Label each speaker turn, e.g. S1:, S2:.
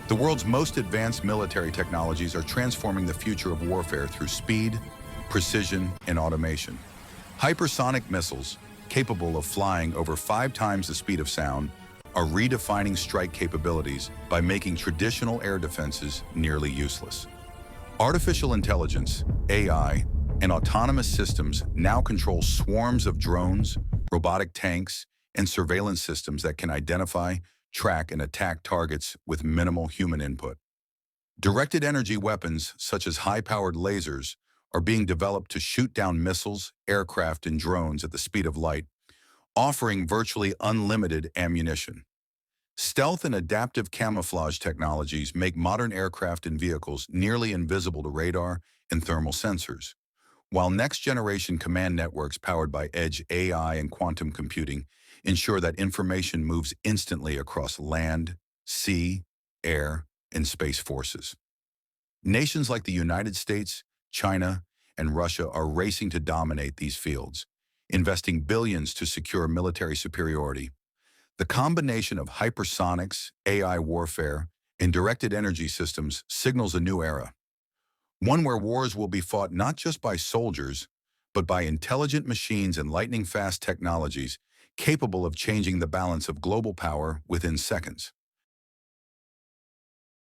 S1: The world's most advanced military technologies are transforming the future of warfare through speed, precision, and automation. Hypersonic missiles, capable of flying over 5 times the speed of sound, are redefining strike capabilities by making traditional air defenses nearly useless. Artificial intelligence, AI, and autonomous systems now control swarms of drones, robotic tanks, and surveillance systems that can identify, track, and attack targets with minimal human input. Directed energy weapons, such as high-powered lasers, are being developed to shoot down missiles, aircraft, and drones at the speed of light, offering virtually unlimited ammunition. Stealth and adaptive camouflage technologies make modern aircraft and vehicles nearly invisible to radar and thermal sensors, while next-generation command networks powered by edge AI and quantum computing ensure that information moves instantly across land, sea, air, and space forces. Nations like the United States, China, and Russia are racing to dominate these fields, investing billions to secure military superiority. The combination of hypersonics, AI warfare, and directed energy systems signals a new era, one where wars will be fought not just by soldiers, but by intelligent machines and lightning-fast technologies capable of changing the balance of global power within seconds.